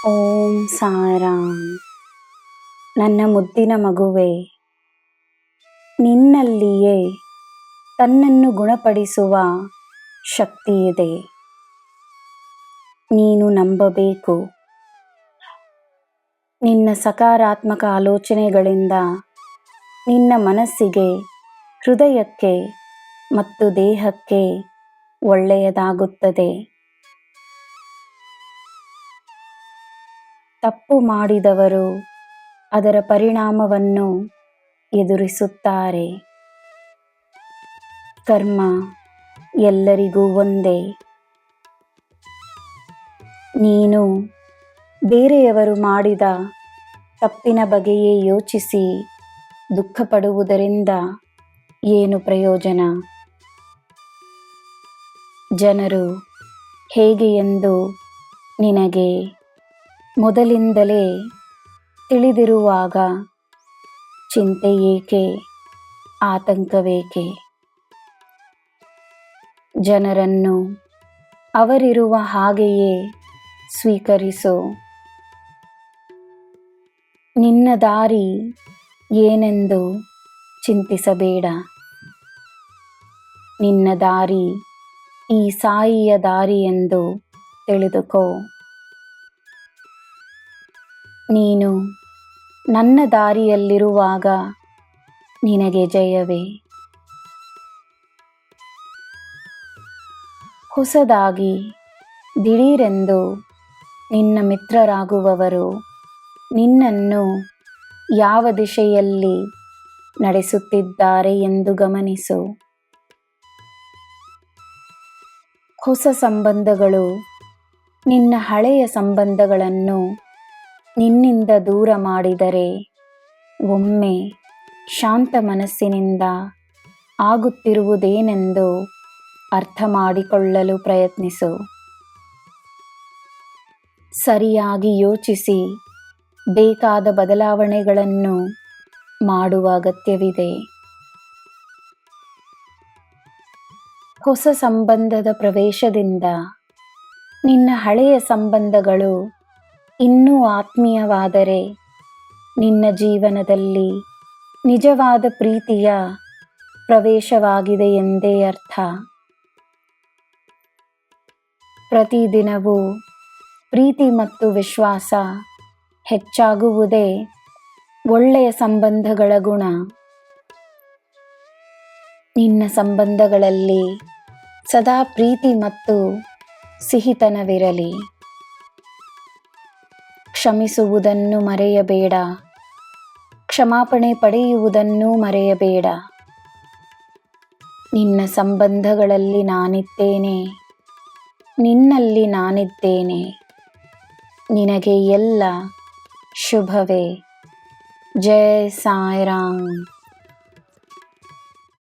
ಓಂ ಸಾಯಿರಾಮ್. ನನ್ನ ಮುದ್ದಿನ ಮಗುವೆ, ನಿನ್ನಲ್ಲಿಯೇ ತನ್ನನ್ನು ಗುಣಪಡಿಸುವ ಶಕ್ತಿಯಿದೆ. ನೀನು ನಂಬಬೇಕು. ನಿನ್ನ ಸಕಾರಾತ್ಮಕ ಆಲೋಚನೆಗಳಿಂದ ನಿನ್ನ ಮನಸ್ಸಿಗೆ, ಹೃದಯಕ್ಕೆ ಮತ್ತು ದೇಹಕ್ಕೆ ಒಳ್ಳೆಯದಾಗುತ್ತದೆ. ತಪ್ಪು ಮಾಡಿದವರು ಅದರ ಪರಿಣಾಮವನ್ನು ಎದುರಿಸುತ್ತಾರೆ. ಕರ್ಮ ಎಲ್ಲರಿಗೂ ಒಂದೇ. ನೀನು ಬೇರೆಯವರು ಮಾಡಿದ ತಪ್ಪಿನ ಬಗ್ಗೆಯೇ ಯೋಚಿಸಿ ದುಃಖಪಡುವುದರಿಂದ ಏನು ಪ್ರಯೋಜನ? ಜನರು ಹೇಗೆ ಎಂದು ನಿನಗೆ ಮೊದಲಿಂದಲೇ ತಿಳಿದಿರುವಾಗ ಚಿಂತೆ ಏಕೆ, ಆತಂಕವೇಕೆ? ಜನರನ್ನು ಅವರಿರುವ ಹಾಗೆಯೇ ಸ್ವೀಕರಿಸು. ನಿನ್ನ ದಾರಿ ಏನೆಂದು ಚಿಂತಿಸಬೇಡ. ನಿನ್ನ ದಾರಿ ಈ ಸಾಯಿಯ ದಾರಿ ಎಂದು ತಿಳಿದುಕೋ. ನೀನು ನನ್ನ ದಾರಿಯಲ್ಲಿರುವಾಗ ನಿನಗೆ ಜಯವೇ. ಹೊಸದಾಗಿ ದಿಢೀರೆಂದು ನಿನ್ನ ಮಿತ್ರರಾಗುವವರು ನಿನ್ನನ್ನು ಯಾವ ದಿಶೆಯಲ್ಲಿ ನಡೆಸುತ್ತಿದ್ದಾರೆ ಎಂದು ಗಮನಿಸು. ಹೊಸ ಸಂಬಂಧಗಳು ನಿನ್ನ ಹಳೆಯ ಸಂಬಂಧಗಳನ್ನು ನಿನ್ನಿಂದ ದೂರ ಮಾಡಿದರೆ ಒಮ್ಮೆ ಶಾಂತ ಮನಸ್ಸಿನಿಂದ ಆಗುತ್ತಿರುವುದೇನೆಂದು ಅರ್ಥ ಮಾಡಿಕೊಳ್ಳಲು ಪ್ರಯತ್ನಿಸು. ಸರಿಯಾಗಿ ಯೋಚಿಸಿ ಬೇಕಾದ ಬದಲಾವಣೆಗಳನ್ನು ಮಾಡುವ ಅಗತ್ಯವಿದೆ. ಹೊಸ ಸಂಬಂಧದ ಪ್ರವೇಶದಿಂದ ನಿನ್ನ ಹಳೆಯ ಸಂಬಂಧಗಳು ಇನ್ನೂ ಆತ್ಮೀಯವಾದರೆ ನಿನ್ನ ಜೀವನದಲ್ಲಿ ನಿಜವಾದ ಪ್ರೀತಿಯ ಪ್ರವೇಶವಾಗಿದೆ ಎಂದೇ ಅರ್ಥ. ಪ್ರತಿದಿನವೂ ಪ್ರೀತಿ ಮತ್ತು ವಿಶ್ವಾಸ ಹೆಚ್ಚಾಗುವುದೇ ಒಳ್ಳೆಯ ಸಂಬಂಧಗಳ ಗುಣ. ನಿನ್ನ ಸಂಬಂಧಗಳಲ್ಲಿ ಸದಾ ಪ್ರೀತಿ ಮತ್ತು ಸಿಹಿತನವಿರಲಿ. ಕ್ಷಮಿಸುವುದನ್ನು ಮರೆಯಬೇಡ. ಕ್ಷಮಾಪಣೆ ಪಡೆಯುವುದನ್ನು ಮರೆಯಬೇಡ. ನಿನ್ನ ಸಂಬಂಧಗಳಲ್ಲಿ ನಾನಿದ್ದೇನೆ, ನಿನ್ನಲ್ಲಿ ನಾನಿದ್ದೇನೆ. ನಿನಗೆ ಎಲ್ಲ ಶುಭವೇ. ಜೈ ಸಾಯಿರಾಮ್.